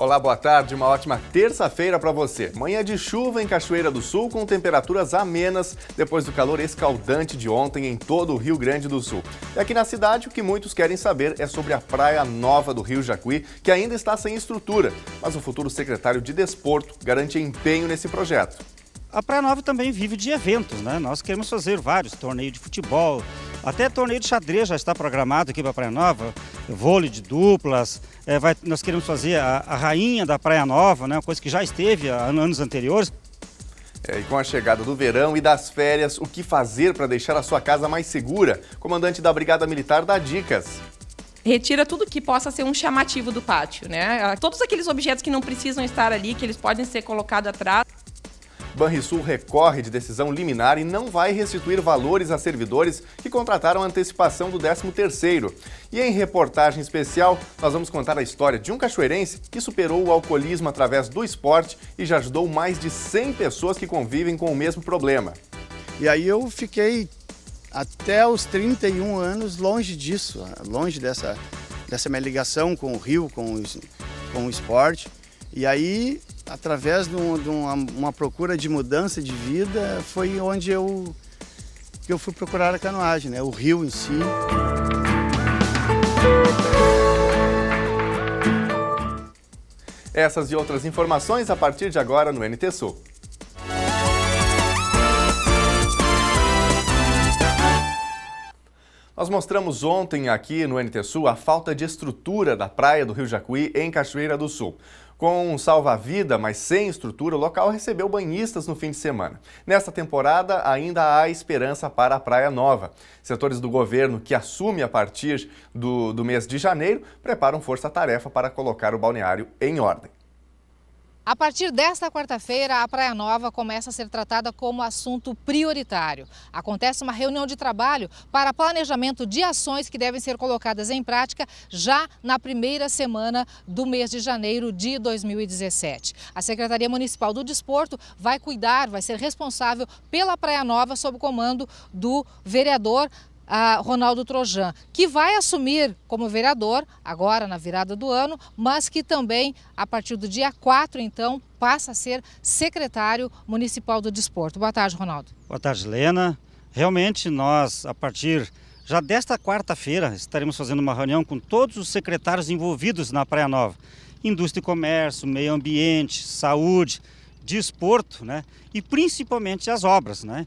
Olá, boa tarde, uma ótima terça-feira para você. Manhã de chuva em Cachoeira do Sul com temperaturas amenas depois do calor escaldante de ontem em todo o Rio Grande do Sul. E aqui na cidade o que muitos querem saber é sobre a Praia Nova do Rio Jacuí, que ainda está sem estrutura, mas o futuro secretário de Desporto garante empenho nesse projeto. A Praia Nova também vive de eventos, né? Nós queremos fazer vários torneios de futebol, até torneio de xadrez já está programado aqui para a Praia Nova, vôlei de duplas, nós queremos fazer a rainha da Praia Nova, né? Uma coisa que já esteve há anos anteriores. E com a chegada do verão e das férias, o que fazer para deixar a sua casa mais segura? O comandante da Brigada Militar dá dicas. Retira tudo que possa ser um chamativo do pátio, né? Todos aqueles objetos que não precisam estar ali, que eles podem ser colocados atrás. Banrisul recorre de decisão liminar e não vai restituir valores a servidores que contrataram a antecipação do 13º. E em reportagem especial, nós vamos contar a história de um cachoeirense que superou o alcoolismo através do esporte e já ajudou mais de 100 pessoas que convivem com o mesmo problema. E aí eu fiquei até os 31 anos longe disso, longe dessa minha ligação com o rio, com o esporte. E aí, através de uma procura de mudança de vida, foi onde eu fui procurar a canoagem, né? O rio em si. Essas e outras informações a partir de agora no NT Sul. Nós mostramos ontem aqui no NT Sul a falta de estrutura da praia do Rio Jacuí em Cachoeira do Sul. Com um salva-vida, mas sem estrutura, o local recebeu banhistas no fim de semana. Nesta temporada, ainda há esperança para a Praia Nova. Setores do governo que assume a partir do mês de janeiro preparam força-tarefa para colocar o balneário em ordem. A partir desta quarta-feira, a Praia Nova começa a ser tratada como assunto prioritário. Acontece uma reunião de trabalho para planejamento de ações que devem ser colocadas em prática já na primeira semana do mês de janeiro de 2017. A Secretaria Municipal do Desporto vai ser responsável pela Praia Nova sob o comando do vereador Ronaldo Trojan, que vai assumir como vereador agora na virada do ano, mas que também a partir do dia 4, então, passa a ser secretário municipal do Desporto. Boa tarde, Ronaldo. Boa tarde, Lena. Realmente nós, a partir já desta quarta-feira, estaremos fazendo uma reunião com todos os secretários envolvidos na Praia Nova. Indústria e comércio, meio ambiente, saúde, desporto, né? E principalmente as obras, né?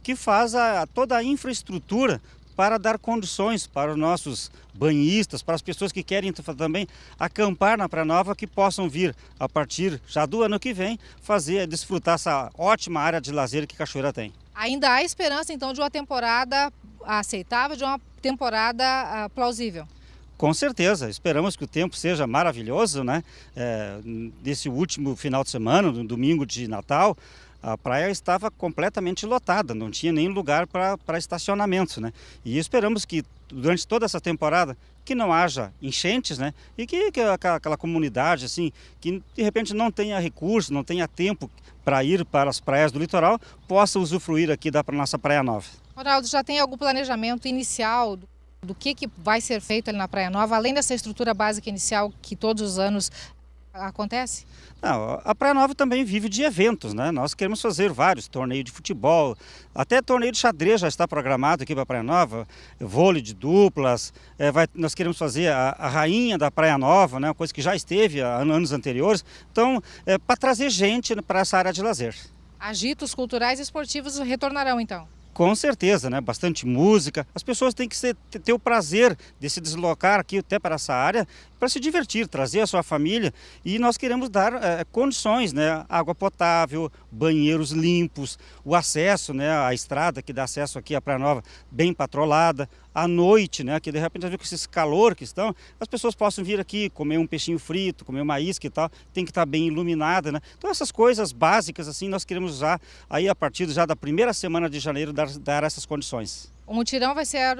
Que faz toda a infraestrutura para dar condições para os nossos banhistas, para as pessoas que querem também acampar na Praia Nova, que possam vir a partir já do ano que vem desfrutar essa ótima área de lazer que Cachoeira tem. Ainda há esperança então de uma temporada aceitável, de uma temporada plausível? Com certeza, esperamos que o tempo seja maravilhoso, né? Desse último final de semana, no domingo de Natal, a praia estava completamente lotada, não tinha nem lugar para estacionamento, né? E esperamos que durante toda essa temporada que não haja enchentes, né? E que aquela comunidade assim, que de repente não tenha recurso, não tenha tempo para ir para as praias do litoral, possa usufruir aqui da nossa Praia Nova. Ronaldo, já tem algum planejamento inicial do que vai ser feito ali na Praia Nova, além dessa estrutura básica inicial que todos os anos acontece? Não, a Praia Nova também vive de eventos, né? Nós queremos fazer vários torneios de futebol, até torneio de xadrez já está programado aqui para a Praia Nova, vôlei de duplas, nós queremos fazer a rainha da Praia Nova, né? Uma coisa que já esteve há anos anteriores, então para trazer gente para essa área de lazer. Agitos culturais e esportivos retornarão então? Com certeza, né? Bastante música. As pessoas têm que ter o prazer de se deslocar aqui até para essa área para se divertir, trazer a sua família, e nós queremos dar condições, né? Água potável, banheiros limpos, o acesso, né? A estrada que dá acesso aqui à Praia Nova bem patrolada, à noite, né? Que de repente, com esse calor que estão, as pessoas possam vir aqui comer um peixinho frito, comer uma isca e tal, tem que estar bem iluminada, né? Então essas coisas básicas assim nós queremos usar aí a partir já da primeira semana de janeiro, dar essas condições. O mutirão vai ser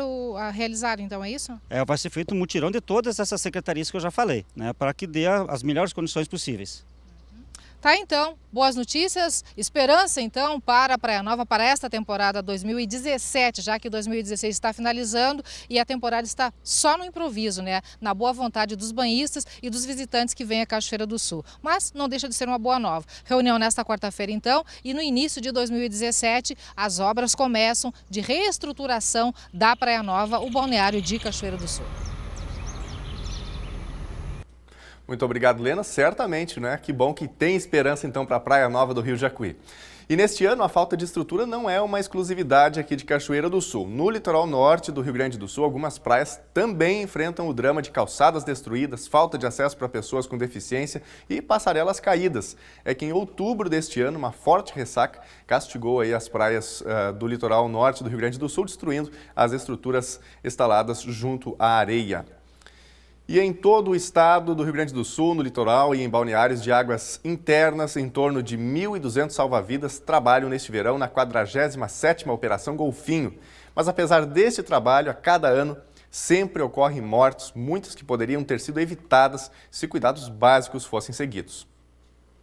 realizado, então, é isso? Vai ser feito um mutirão de todas essas secretarias que eu já falei, né, para que dê as melhores condições possíveis. Tá, então, boas notícias, esperança então para a Praia Nova para esta temporada 2017, já que 2016 está finalizando e a temporada está só no improviso, né? Na boa vontade dos banhistas e dos visitantes que vêm à Cachoeira do Sul. Mas não deixa de ser uma boa nova. Reunião nesta quarta-feira então e no início de 2017 as obras começam de reestruturação da Praia Nova, o balneário de Cachoeira do Sul. Muito obrigado, Lena. Certamente, né? Que bom que tem esperança, então, para a Praia Nova do Rio Jacuí. E neste ano, a falta de estrutura não é uma exclusividade aqui de Cachoeira do Sul. No litoral norte do Rio Grande do Sul, algumas praias também enfrentam o drama de calçadas destruídas, falta de acesso para pessoas com deficiência e passarelas caídas. É que em outubro deste ano, uma forte ressaca castigou aí as praias do litoral norte do Rio Grande do Sul, destruindo as estruturas instaladas junto à areia. E em todo o estado do Rio Grande do Sul, no litoral e em balneários de águas internas, em torno de 1.200 salva-vidas trabalham neste verão na 47ª Operação Golfinho. Mas apesar deste trabalho, a cada ano sempre ocorrem mortes, muitas que poderiam ter sido evitadas se cuidados básicos fossem seguidos.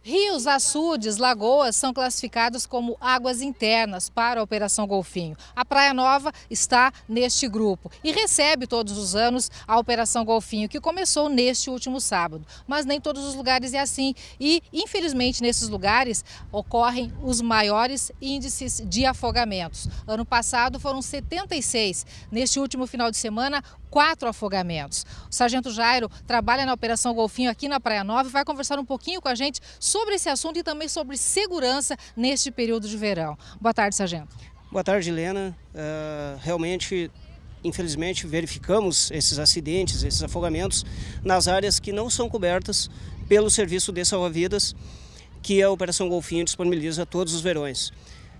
Rios, açudes, lagoas são classificados como águas internas para a Operação Golfinho. A Praia Nova está neste grupo e recebe todos os anos a Operação Golfinho, que começou neste último sábado. Mas nem todos os lugares é assim e, infelizmente, nesses lugares ocorrem os maiores índices de afogamentos. Ano passado foram 76. Neste último final de semana, 4 afogamentos. O Sargento Jairo trabalha na Operação Golfinho aqui na Praia Nova e vai conversar um pouquinho com a gente sobre esse assunto e também sobre segurança neste período de verão. Boa tarde, Sargento. Boa tarde, Helena. Realmente, infelizmente, verificamos esses acidentes, esses afogamentos nas áreas que não são cobertas pelo serviço de salva-vidas que a Operação Golfinho disponibiliza todos os verões.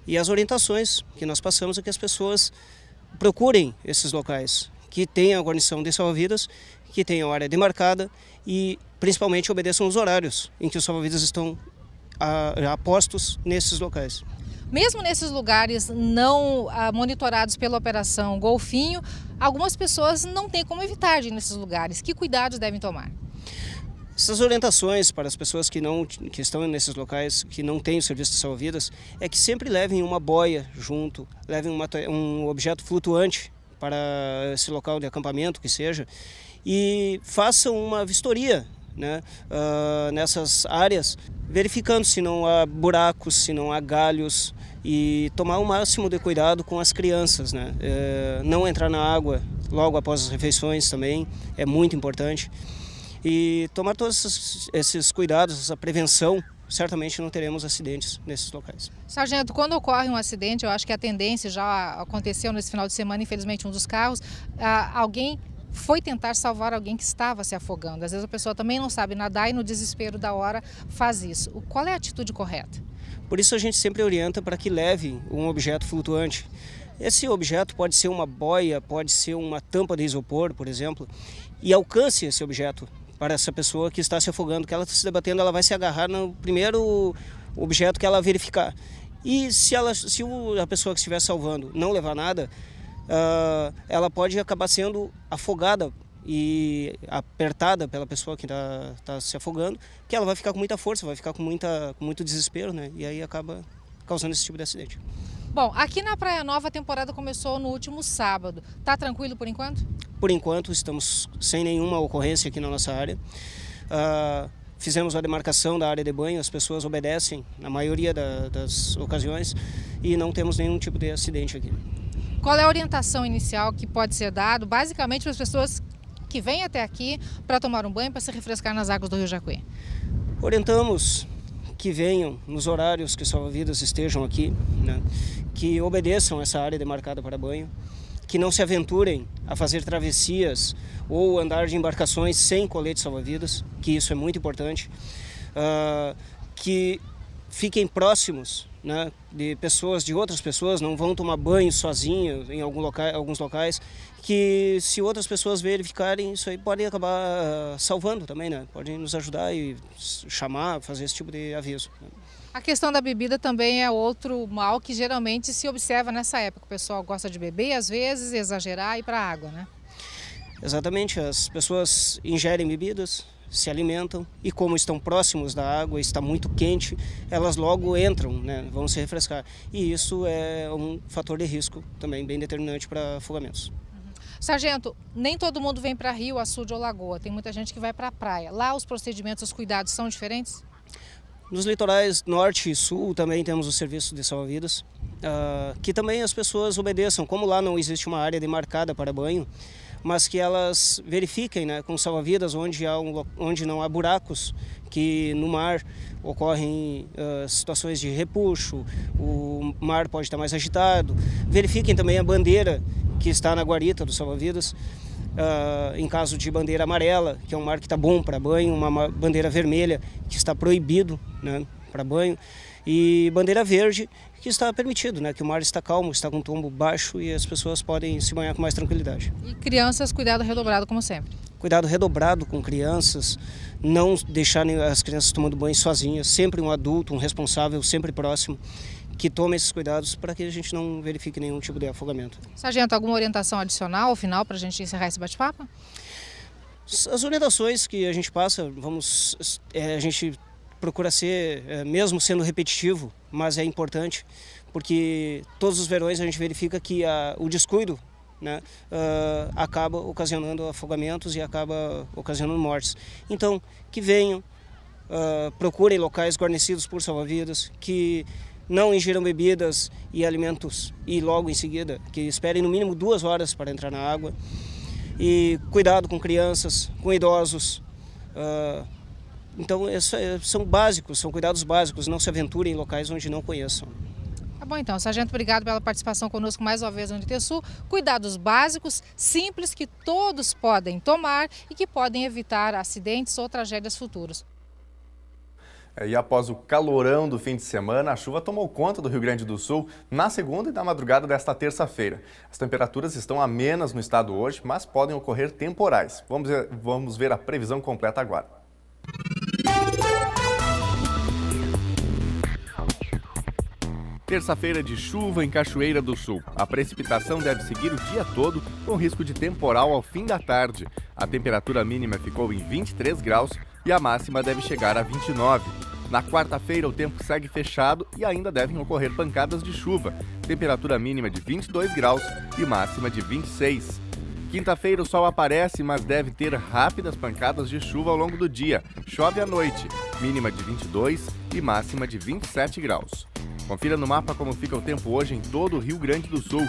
E as orientações que nós passamos é que as pessoas procurem esses locais que tenham a guarnição de salva-vidas, que tenham área demarcada e principalmente obedeçam os horários em que os salva-vidas estão postos nesses locais. Mesmo nesses lugares não monitorados pela Operação Golfinho, algumas pessoas não têm como evitar de ir nesses lugares. Que cuidados devem tomar? Essas orientações para as pessoas que estão nesses locais, que não têm o serviço de salva-vidas, é que sempre levem uma boia junto, levem um objeto flutuante para esse local de acampamento que seja e façam uma vistoria, né, nessas áreas, verificando se não há buracos, se não há galhos e tomar o máximo de cuidado com as crianças, né? Não entrar na água logo após as refeições também é muito importante e tomar todos esses cuidados, essa prevenção. Certamente não teremos acidentes nesses locais. Sargento, quando ocorre um acidente, eu acho que a tendência já aconteceu nesse final de semana, infelizmente um dos carros, alguém foi tentar salvar alguém que estava se afogando. Às vezes a pessoa também não sabe nadar e no desespero da hora faz isso. Qual é a atitude correta? Por isso a gente sempre orienta para que leve um objeto flutuante. Esse objeto pode ser uma boia, pode ser uma tampa de isopor, por exemplo, e alcance esse objeto para essa pessoa que está se afogando, que ela está se debatendo, ela vai se agarrar no primeiro objeto que ela verificar. E se a pessoa que estiver salvando não levar nada, ela pode acabar sendo afogada e apertada pela pessoa que está se afogando, que ela vai ficar com muita força, vai ficar com muito desespero, né? E aí acaba causando esse tipo de acidente. Bom, aqui na Praia Nova a temporada começou no último sábado. Tá tranquilo por enquanto? Por enquanto estamos sem nenhuma ocorrência aqui na nossa área. Fizemos a demarcação da área de banho, as pessoas obedecem na maioria das ocasiões e não temos nenhum tipo de acidente aqui. Qual é a orientação inicial que pode ser dado, basicamente para as pessoas que vêm até aqui para tomar um banho, para se refrescar nas águas do Rio Jacuí? Orientamos que venham nos horários que os salva-vidas estejam aqui, né? Que obedeçam essa área demarcada para banho, que não se aventurem a fazer travessias ou andar de embarcações sem colete salva-vidas, que isso é muito importante, que fiquem próximos, né, de outras pessoas, não vão tomar banho sozinhos em alguns locais, que se outras pessoas verificarem, isso aí pode acabar salvando também, né? Podem nos ajudar e chamar, fazer esse tipo de aviso. A questão da bebida também é outro mal que geralmente se observa nessa época. O pessoal gosta de beber, às vezes, exagerar e ir para a água, né? Exatamente, as pessoas ingerem bebidas se alimentam e como estão próximos da água, está muito quente, elas logo entram, né, vão se refrescar. E isso é um fator de risco também bem determinante para afogamentos. Sargento, nem todo mundo vem para rio, açude ou lagoa. Tem muita gente que vai para a praia. Lá os procedimentos, os cuidados são diferentes? Nos litorais norte e sul também temos o serviço de salva-vidas, que também as pessoas obedeçam. Como lá não existe uma área demarcada para banho, mas que elas verifiquem, né, com salva-vidas onde não há buracos, que no mar ocorrem situações de repuxo, o mar pode estar mais agitado. Verifiquem também a bandeira que está na guarita do salva-vidas, em caso de bandeira amarela, que é um mar que está bom para banho, uma bandeira vermelha, que está proibido, né, para banho, e bandeira verde, que está permitido, né, que o mar está calmo, está com tombo baixo e as pessoas podem se banhar com mais tranquilidade. E crianças, cuidado redobrado como sempre? Cuidado redobrado com crianças, não deixar as crianças tomando banho sozinhas, sempre um adulto, um responsável, sempre próximo, que tome esses cuidados para que a gente não verifique nenhum tipo de afogamento. Sargento, alguma orientação adicional ao final para a gente encerrar esse bate-papo? As orientações que a gente passa, a gente procura ser, mesmo sendo repetitivo, mas é importante, porque todos os verões a gente verifica que o descuido, né, acaba ocasionando afogamentos e acaba ocasionando mortes. Então, que venham, procurem locais guarnecidos por salva-vidas, que não ingiram bebidas e alimentos e logo em seguida, que esperem no mínimo 2 horas para entrar na água. E cuidado com crianças, com idosos. Então, são básicos, são cuidados básicos, não se aventurem em locais onde não conheçam. Tá bom então, Sargento, obrigado pela participação conosco mais uma vez no NTSul. Cuidados básicos, simples, que todos podem tomar e que podem evitar acidentes ou tragédias futuras. E após o calorão do fim de semana, a chuva tomou conta do Rio Grande do Sul na segunda e na madrugada desta terça-feira. As temperaturas estão amenas no estado hoje, mas podem ocorrer temporais. Vamos ver a previsão completa agora. Terça-feira de chuva em Cachoeira do Sul. A precipitação deve seguir o dia todo, com risco de temporal ao fim da tarde. A temperatura mínima ficou em 23 graus e a máxima deve chegar a 29. Na quarta-feira, o tempo segue fechado e ainda devem ocorrer pancadas de chuva. Temperatura mínima de 22 graus e máxima de 26. Quinta-feira, o sol aparece, mas deve ter rápidas pancadas de chuva ao longo do dia. Chove à noite, mínima de 22 e máxima de 27 graus. Confira no mapa como fica o tempo hoje em todo o Rio Grande do Sul.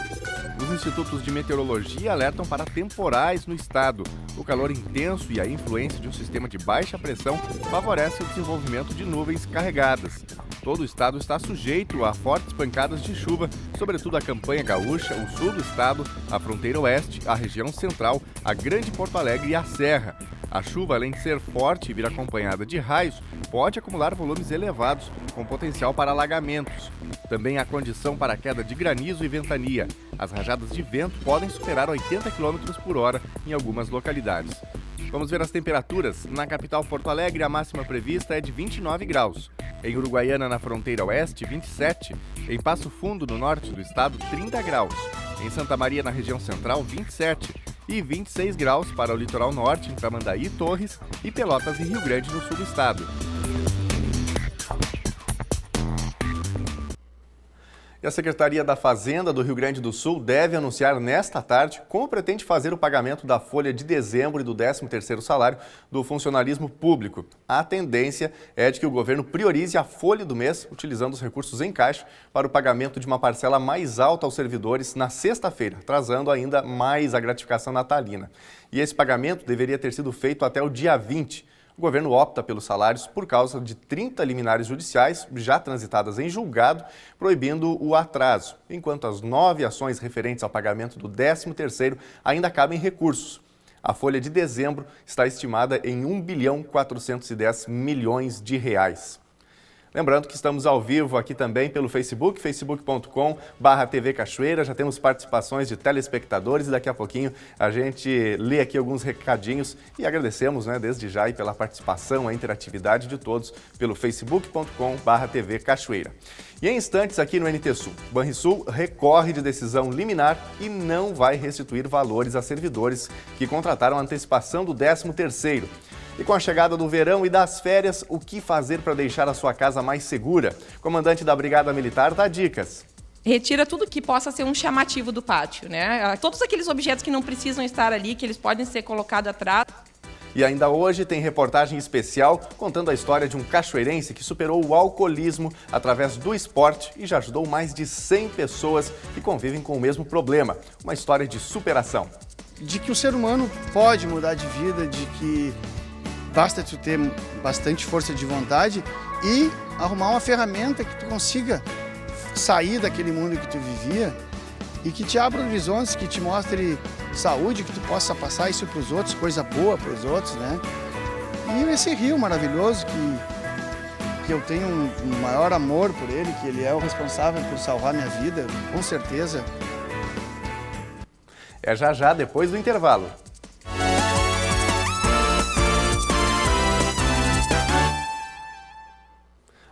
Os institutos de meteorologia alertam para temporais no estado. O calor intenso e a influência de um sistema de baixa pressão favorece o desenvolvimento de nuvens carregadas. Todo o estado está sujeito a fortes pancadas de chuva, sobretudo a campanha gaúcha, o sul do estado, a fronteira oeste, a região central, a Grande Porto Alegre e a Serra. A chuva, além de ser forte e vir acompanhada de raios, pode acumular volumes elevados, com potencial para alagamentos. Também há condição para a queda de granizo e ventania. As rajadas de vento podem superar 80 km por hora em algumas localidades. Vamos ver as temperaturas. Na capital Porto Alegre, a máxima prevista é de 29 graus. Em Uruguaiana, na fronteira oeste, 27. Em Passo Fundo, no norte do estado, 30 graus. Em Santa Maria, na região central, 27. E 26 graus para o litoral norte, em Tramandaí, Torres e Pelotas e Rio Grande no sul do estado. E a Secretaria da Fazenda do Rio Grande do Sul deve anunciar nesta tarde como pretende fazer o pagamento da folha de dezembro e do 13º salário do funcionalismo público. A tendência é de que o governo priorize a folha do mês, utilizando os recursos em caixa para o pagamento de uma parcela mais alta aos servidores na sexta-feira, atrasando ainda mais a gratificação natalina. E esse pagamento deveria ter sido feito até o dia 20. O governo opta pelos salários por causa de 30 liminares judiciais já transitadas em julgado, proibindo o atraso, enquanto as 9 ações referentes ao pagamento do 13º ainda cabem recursos. A folha de dezembro está estimada em R$1,410 bilhões. Lembrando que estamos ao vivo aqui também pelo Facebook, facebook.com/TV Cachoeira. Já temos participações de telespectadores e daqui a pouquinho a gente lê aqui alguns recadinhos e agradecemos, desde já pela participação, a interatividade de todos pelo facebook.com/TV Cachoeira. E em instantes aqui no NTSul, Banrisul recorre de decisão liminar e não vai restituir valores a servidores que contrataram a antecipação do 13º. E com a chegada do verão e das férias, o que fazer para deixar a sua casa mais segura? O comandante da Brigada Militar dá dicas. Retira tudo que possa ser um chamativo do pátio, né? Todos aqueles objetos que não precisam estar ali, que eles podem ser colocados atrás. E ainda hoje tem reportagem especial contando a história de um cachoeirense que superou o alcoolismo através do esporte e já ajudou mais de 100 pessoas que convivem com o mesmo problema. Uma história de superação. De que o ser humano pode mudar de vida, de que basta tu ter bastante força de vontade e arrumar uma ferramenta que tu consiga sair daquele mundo que tu vivia e que te abra horizontes, que te mostre saúde, que tu possa passar isso para os outros, coisa boa para os outros, né? E esse rio maravilhoso que eu tenho um maior amor por ele, que ele é o responsável por salvar minha vida, com certeza. É já depois do intervalo.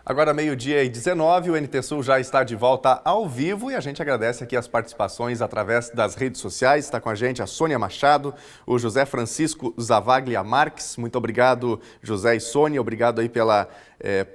Agora, 12h19, o NT Sul já está de volta ao vivo e a gente agradece aqui as participações através das redes sociais. Está com a gente a Sônia Machado, o José Francisco Zavaglia Marques. Muito obrigado, José e Sônia. Obrigado aí pela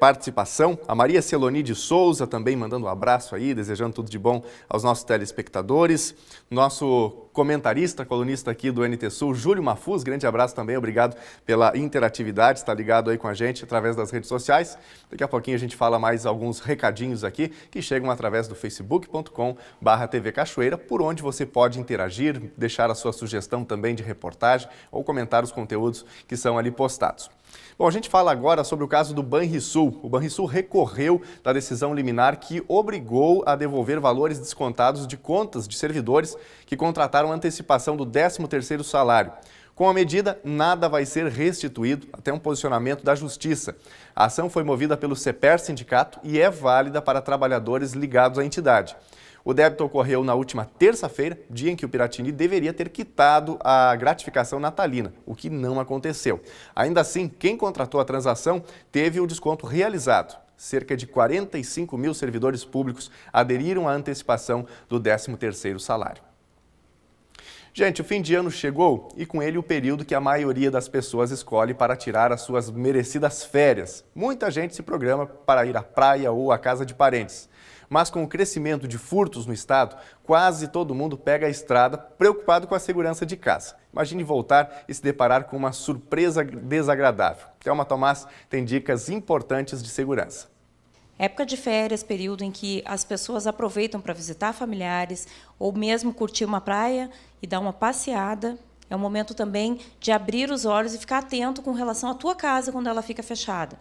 participação. A Maria Celoni de Souza também mandando um abraço aí, desejando tudo de bom aos nossos telespectadores. Nosso comentarista, colunista aqui do NT Sul, Júlio Mafuz, grande abraço também, obrigado pela interatividade, está ligado aí com a gente através das redes sociais. Daqui a pouquinho a gente fala mais alguns recadinhos aqui que chegam através do facebook.com/TV Cachoeira, por onde você pode interagir, deixar a sua sugestão também de reportagem ou comentar os conteúdos que são ali postados. Bom, a gente fala agora sobre o caso do Banrisul. O Banrisul recorreu da decisão liminar que obrigou a devolver valores descontados de contas de servidores que contrataram antecipação do 13º salário. Com a medida, nada vai ser restituído até um posicionamento da Justiça. A ação foi movida pelo CEPER Sindicato e é válida para trabalhadores ligados à entidade. O débito ocorreu na última terça-feira, dia em que o Piratini deveria ter quitado a gratificação natalina, o que não aconteceu. Ainda assim, quem contratou a transação teve o desconto realizado. Cerca de 45 mil servidores públicos aderiram à antecipação do 13º salário. Gente, o fim de ano chegou e com ele o período que a maioria das pessoas escolhe para tirar as suas merecidas férias. Muita gente se programa para ir à praia ou à casa de parentes. Mas com o crescimento de furtos no estado, quase todo mundo pega a estrada preocupado com a segurança de casa. Imagine voltar e se deparar com uma surpresa desagradável. Thelma Tomás tem dicas importantes de segurança. Época de férias, período em que as pessoas aproveitam para visitar familiares ou mesmo curtir uma praia e dar uma passeada. É um momento também de abrir os olhos e ficar atento com relação à tua casa quando ela fica fechada.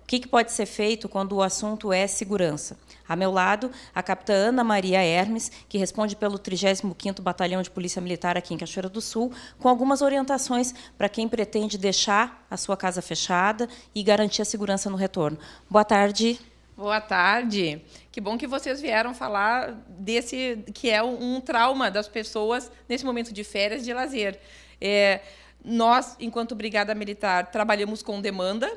O que pode ser feito quando o assunto é segurança? A meu lado, a capitã Ana Maria Hermes, que responde pelo 35º Batalhão de Polícia Militar aqui em Cachoeira do Sul, com algumas orientações para quem pretende deixar a sua casa fechada e garantir a segurança no retorno. Boa tarde. Boa tarde. Que bom que vocês vieram falar desse que é um trauma das pessoas nesse momento de férias, de lazer. Nós, enquanto Brigada Militar, trabalhamos com demanda.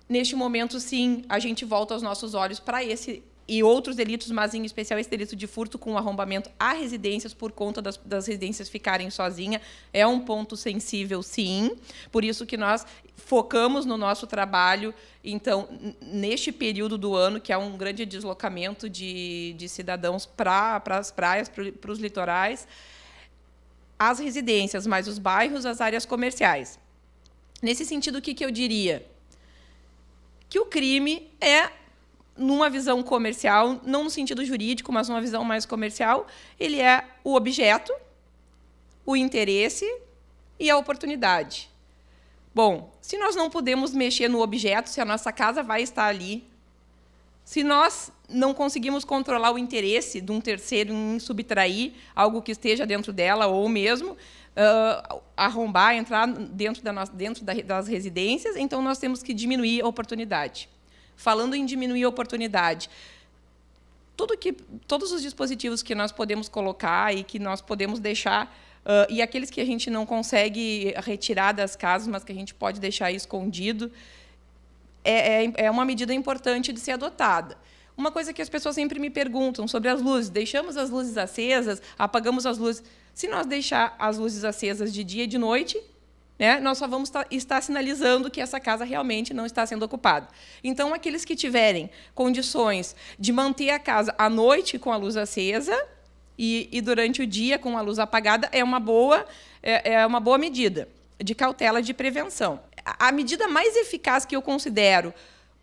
Neste momento, sim, a gente volta os nossos olhos para esse e outros delitos, mas em especial esse delito de furto com arrombamento a residências por conta das residências ficarem sozinhas. É um ponto sensível, sim. Por isso que nós focamos no nosso trabalho, então, neste período do ano, que é um grande deslocamento de cidadãos para as praias, para os litorais, as residências, mais os bairros, as áreas comerciais. Nesse sentido, o que eu diria? Que o crime é, numa visão comercial, não no sentido jurídico, mas numa visão mais comercial, ele é o objeto, o interesse e a oportunidade. Bom, se nós não podemos mexer no objeto, se a nossa casa vai estar ali, se nós não conseguimos controlar o interesse de um terceiro em subtrair algo que esteja dentro dela, ou mesmo arrombar, entrar dentro das residências, então nós temos que diminuir a oportunidade. Falando em diminuir a oportunidade, todos os dispositivos que nós podemos colocar e que nós podemos deixar, e aqueles que a gente não consegue retirar das casas, mas que a gente pode deixar escondido, é uma medida importante de ser adotada. Uma coisa que as pessoas sempre me perguntam sobre as luzes. Deixamos as luzes acesas, apagamos as luzes. Se nós deixar as luzes acesas de dia e de noite, né, nós só vamos estar sinalizando que essa casa realmente não está sendo ocupada. Então, aqueles que tiverem condições de manter a casa à noite com a luz acesa e durante o dia com a luz apagada, é uma boa medida de cautela, de prevenção. A medida mais eficaz que eu considero,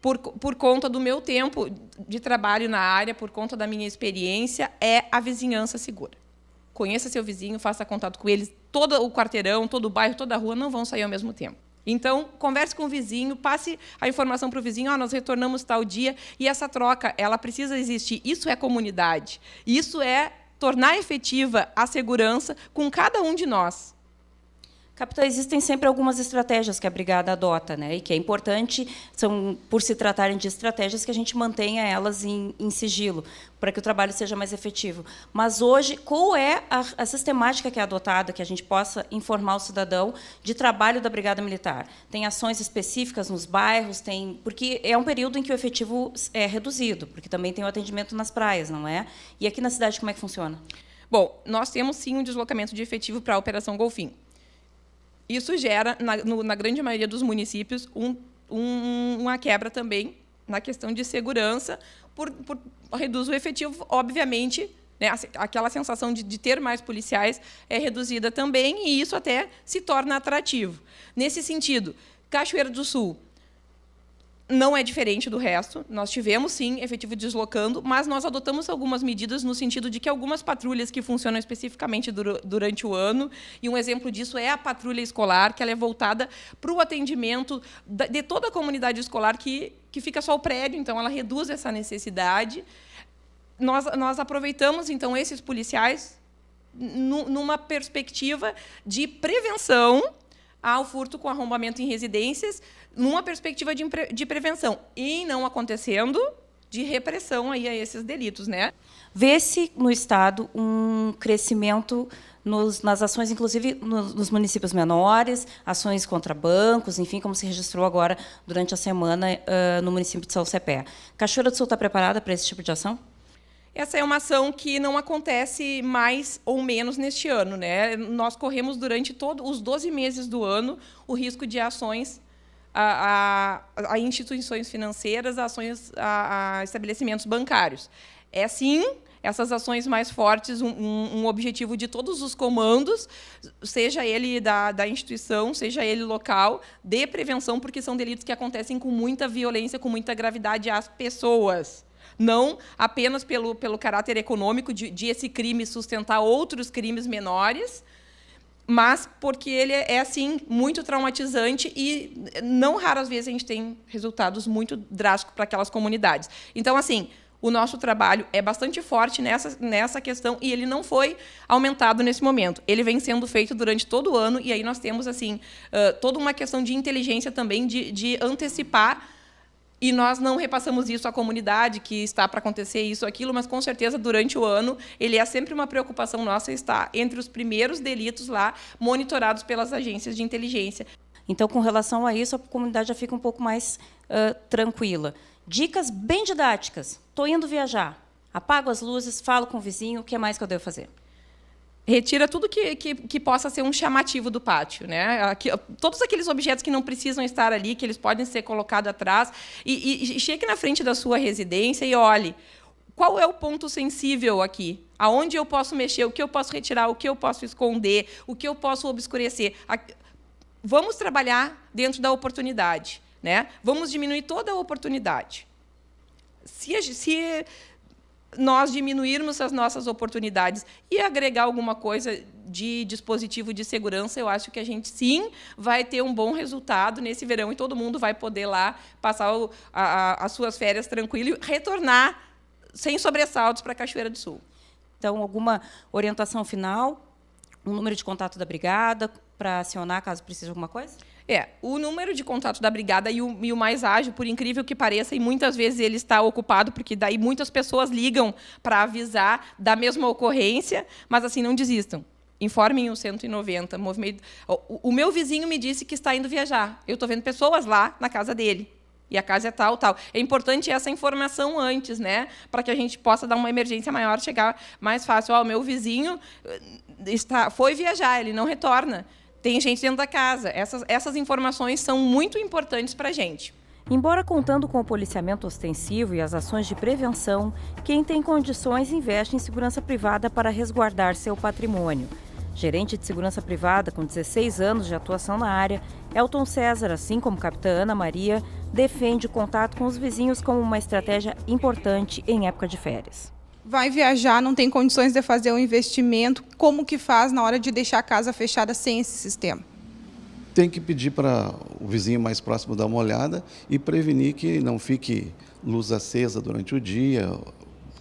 por conta do meu tempo de trabalho na área, por conta da minha experiência, é a vizinhança segura. Conheça seu vizinho, faça contato com eles. Todo o quarteirão, todo o bairro, toda a rua não vão sair ao mesmo tempo. Então, converse com o vizinho, passe a informação para o vizinho, nós retornamos tal dia, e essa troca ela precisa existir. Isso é comunidade. Isso é tornar efetiva a segurança com cada um de nós. Capitão, existem sempre algumas estratégias que a Brigada adota, né? E que é importante, por se tratarem de estratégias, que a gente mantenha elas em sigilo, para que o trabalho seja mais efetivo. Mas hoje, qual é a sistemática que é adotada, que a gente possa informar o cidadão de trabalho da Brigada Militar? Tem ações específicas nos bairros? Porque é um período em que o efetivo é reduzido, porque também tem o atendimento nas praias, não é? E aqui na cidade, como é que funciona? Bom, nós temos, sim, um deslocamento de efetivo para a Operação Golfinho. Isso gera, na grande maioria dos municípios, uma quebra também na questão de segurança, reduz o efetivo, obviamente, né, aquela sensação de ter mais policiais é reduzida também, e isso até se torna atrativo. Nesse sentido, Cachoeira do Sul não é diferente do resto. Nós tivemos, sim, efetivo deslocando, mas nós adotamos algumas medidas no sentido de que algumas patrulhas que funcionam especificamente durante o ano, e um exemplo disso é a patrulha escolar, que ela é voltada para o atendimento de toda a comunidade escolar que fica só o prédio, então ela reduz essa necessidade. Nós aproveitamos, então, esses policiais numa perspectiva de prevenção ao furto com arrombamento em residências, numa perspectiva de prevenção, e não acontecendo, de repressão aí a esses delitos, né? Vê-se no Estado um crescimento nas ações, inclusive nos municípios menores, ações contra bancos, enfim, como se registrou agora durante a semana no município de São Cepé. Cachoeira do Sul está preparada para esse tipo de ação? Essa é uma ação que não acontece mais ou menos neste ano, né? Nós corremos durante todos os 12 meses do ano o risco de ações a instituições financeiras, a estabelecimentos bancários. É, sim, essas ações mais fortes, um objetivo de todos os comandos, seja ele da instituição, seja ele local, de prevenção, porque são delitos que acontecem com muita violência, com muita gravidade às pessoas. Não apenas pelo caráter econômico de esse crime sustentar outros crimes menores, mas porque ele é, assim, muito traumatizante e, não raras vezes, a gente tem resultados muito drásticos para aquelas comunidades. Então, assim, o nosso trabalho é bastante forte nessa questão e ele não foi aumentado nesse momento. Ele vem sendo feito durante todo o ano e aí nós temos, assim, toda uma questão de inteligência também, de antecipar. E nós não repassamos isso à comunidade, que está para acontecer isso, aquilo, mas, com certeza, durante o ano, ele é sempre uma preocupação nossa estar entre os primeiros delitos lá, monitorados pelas agências de inteligência. Então, com relação a isso, a comunidade já fica um pouco mais tranquila. Dicas bem didáticas. Estou indo viajar. Apago as luzes, falo com o vizinho, o que mais que eu devo fazer? Retira tudo que possa ser um chamativo do pátio, né? Todos aqueles objetos que não precisam estar ali, que eles podem ser colocados atrás, e chegue na frente da sua residência e olhe qual é o ponto sensível aqui, aonde eu posso mexer, o que eu posso retirar, o que eu posso esconder, o que eu posso obscurecer. Vamos trabalhar dentro da oportunidade, né? Vamos diminuir toda a oportunidade. Se nós diminuirmos as nossas oportunidades e agregar alguma coisa de dispositivo de segurança, eu acho que a gente, sim, vai ter um bom resultado nesse verão e todo mundo vai poder lá passar as suas férias tranquilo e retornar sem sobressaltos para a Cachoeira do Sul. Então, alguma orientação final? Um número de contato da Brigada para acionar caso precise de alguma coisa? O número de contato da Brigada e o mais ágil, por incrível que pareça, e muitas vezes ele está ocupado, porque daí muitas pessoas ligam para avisar da mesma ocorrência, mas, assim, não desistam. Informem o 190. O meu vizinho me disse que está indo viajar. Eu estou vendo pessoas lá na casa dele. E a casa é tal, tal. É importante essa informação antes, né? Para que a gente possa dar uma emergência maior, chegar mais fácil. O meu vizinho foi viajar, ele não retorna. tem gente dentro da casa. Essas informações são muito importantes para a gente. Embora contando com o policiamento ostensivo e as ações de prevenção, quem tem condições investe em segurança privada para resguardar seu patrimônio. Gerente de segurança privada com 16 anos de atuação na área, Elton César, assim como capitã Ana Maria, defende o contato com os vizinhos como uma estratégia importante em época de férias. Vai viajar, não tem condições de fazer um investimento, como que faz na hora de deixar a casa fechada sem esse sistema? Tem que pedir para o vizinho mais próximo dar uma olhada e prevenir que não fique luz acesa durante o dia,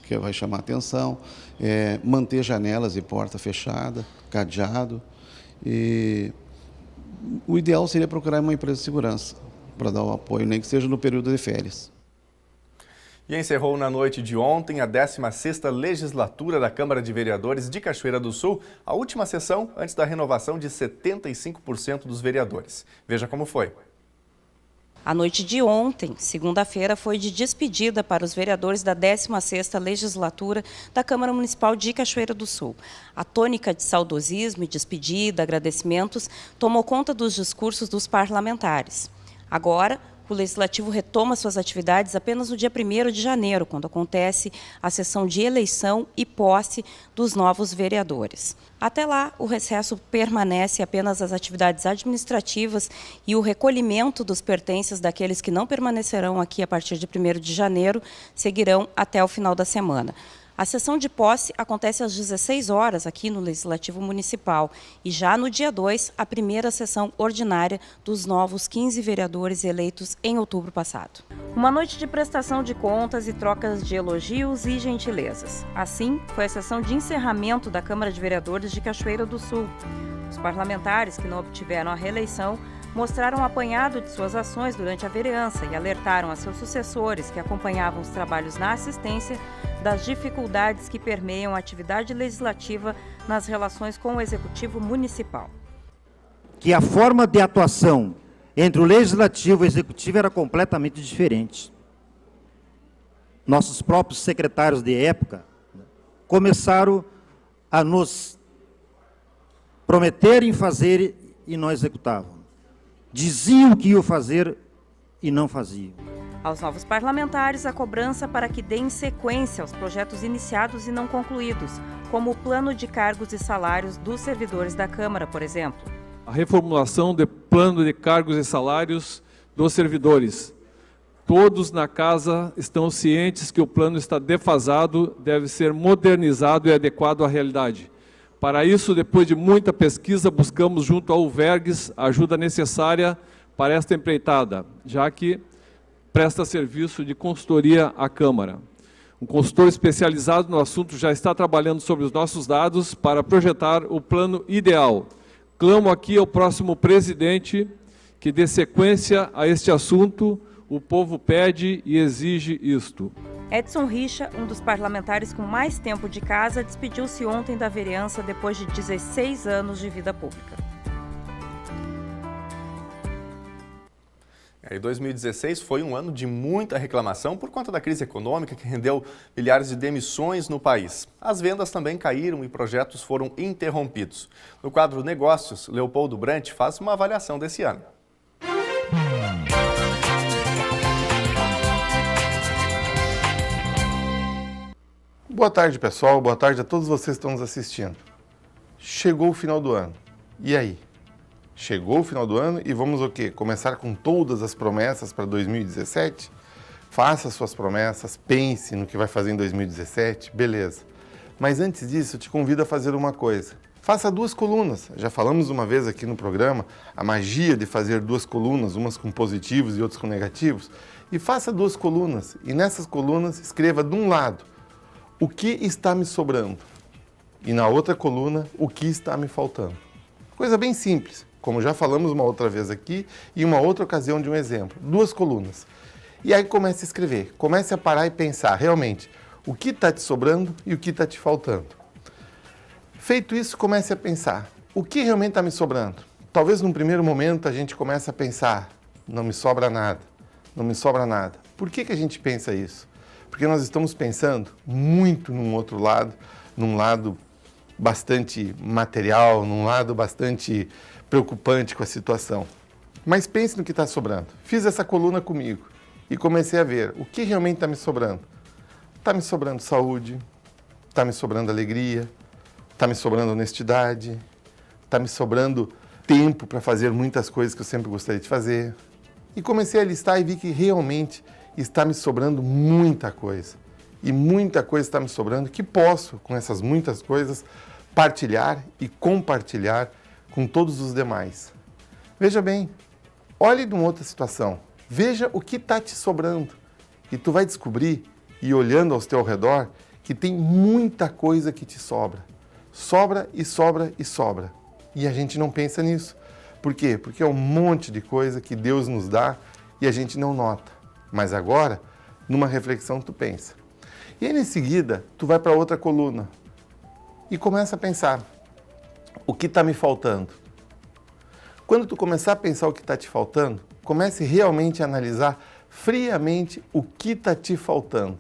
que vai chamar atenção, manter janelas e porta fechada, cadeado. E o ideal seria procurar uma empresa de segurança para dar o apoio, nem que seja no período de férias. E encerrou na noite de ontem a 16ª legislatura da Câmara de Vereadores de Cachoeira do Sul, a última sessão antes da renovação de 75% dos vereadores. Veja como foi. A noite de ontem, segunda-feira, foi de despedida para os vereadores da 16ª legislatura da Câmara Municipal de Cachoeira do Sul. A tônica de saudosismo e despedida, agradecimentos, tomou conta dos discursos dos parlamentares. Agora, o Legislativo retoma suas atividades apenas no dia 1º de janeiro, quando acontece a sessão de eleição e posse dos novos vereadores. Até lá, o recesso permanece apenas as atividades administrativas e o recolhimento dos pertences daqueles que não permanecerão aqui a partir de 1º de janeiro seguirão até o final da semana. A sessão de posse acontece às 16 horas aqui no Legislativo Municipal e já no dia 2, a primeira sessão ordinária dos novos 15 vereadores eleitos em outubro passado. Uma noite de prestação de contas e trocas de elogios e gentilezas. Assim, foi a sessão de encerramento da Câmara de Vereadores de Cachoeira do Sul. Os parlamentares que não obtiveram a reeleição mostraram um apanhado de suas ações durante a vereança e alertaram a seus sucessores que acompanhavam os trabalhos na assistência das dificuldades que permeiam a atividade legislativa nas relações com o Executivo Municipal. Que a forma de atuação entre o Legislativo e o Executivo era completamente diferente. Nossos próprios secretários de época começaram a nos prometerem fazer e não executavam. Diziam que iam fazer e não faziam. Aos novos parlamentares, a cobrança para que deem sequência aos projetos iniciados e não concluídos, como o plano de cargos e salários dos servidores da Câmara, por exemplo. A reformulação do plano de cargos e salários dos servidores. Todos na casa estão cientes que o plano está defasado, deve ser modernizado e adequado à realidade. Para isso, depois de muita pesquisa, buscamos junto ao UVERGS a ajuda necessária para esta empreitada, já que presta serviço de consultoria à Câmara. Um consultor especializado no assunto já está trabalhando sobre os nossos dados para projetar o plano ideal. Clamo aqui ao próximo presidente que dê sequência a este assunto. O povo pede e exige isto. Edson Richa, um dos parlamentares com mais tempo de casa, despediu-se ontem da vereança depois de 16 anos de vida pública. E 2016 foi um ano de muita reclamação por conta da crise econômica que rendeu milhares de demissões no país. As vendas também caíram e projetos foram interrompidos. No quadro Negócios, Leopoldo Brant faz uma avaliação desse ano. Boa tarde, pessoal. Boa tarde a todos vocês que estão nos assistindo. Chegou o final do ano. E aí? Chegou o final do ano e vamos o quê? Começar com todas as promessas para 2017? Faça suas promessas, pense no que vai fazer em 2017, beleza. Mas antes disso, eu te convido a fazer uma coisa. Faça 2 colunas. Já falamos uma vez aqui no programa a magia de fazer 2 colunas, umas com positivos e outras com negativos. E faça 2 colunas. E nessas colunas escreva de um lado o que está me sobrando e na outra coluna o que está me faltando. Coisa bem simples, como já falamos uma outra vez aqui e uma outra ocasião de um exemplo. 2 colunas. E aí comece a escrever, comece a parar e pensar realmente o que está te sobrando e o que está te faltando. Feito isso, comece a pensar o que realmente está me sobrando. Talvez num primeiro momento a gente comece a pensar, não me sobra nada, não me sobra nada. Por que a gente pensa isso? Porque nós estamos pensando muito num outro lado, num lado bastante material, num lado bastante preocupante com a situação. Mas pense no que está sobrando. Fiz essa coluna comigo e comecei a ver o que realmente está me sobrando. Está me sobrando saúde, está me sobrando alegria, está me sobrando honestidade, está me sobrando tempo para fazer muitas coisas que eu sempre gostaria de fazer. E comecei a listar e vi que realmente está me sobrando muita coisa. E muita coisa está me sobrando que posso, com essas muitas coisas, partilhar e compartilhar com todos os demais. Veja bem, olhe de uma outra situação. Veja o que está te sobrando. E tu vai descobrir, e olhando ao teu redor, que tem muita coisa que te sobra. Sobra e sobra e sobra. E a gente não pensa nisso. Por quê? Porque é um monte de coisa que Deus nos dá e a gente não nota. Mas agora, numa reflexão, tu pensa. E aí, em seguida, tu vai para outra coluna e começa a pensar, o que está me faltando? Quando tu começar a pensar o que está te faltando, comece realmente a analisar friamente o que está te faltando.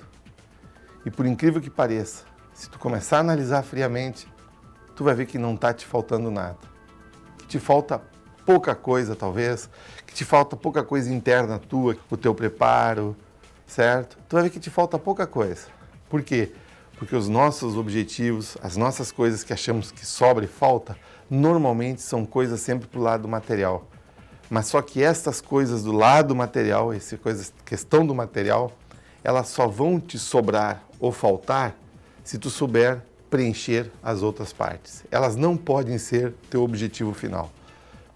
E por incrível que pareça, se tu começar a analisar friamente, tu vai ver que não está te faltando nada. Que te falta pouca coisa, talvez, que te falta pouca coisa interna tua, o teu preparo, certo? Tu vai ver que te falta pouca coisa. Por quê? Porque os nossos objetivos, as nossas coisas que achamos que sobra e falta, normalmente são coisas sempre pro lado material. Mas só que essas coisas do lado material, essa questão do material, elas só vão te sobrar ou faltar se tu souber preencher as outras partes. Elas não podem ser teu objetivo final.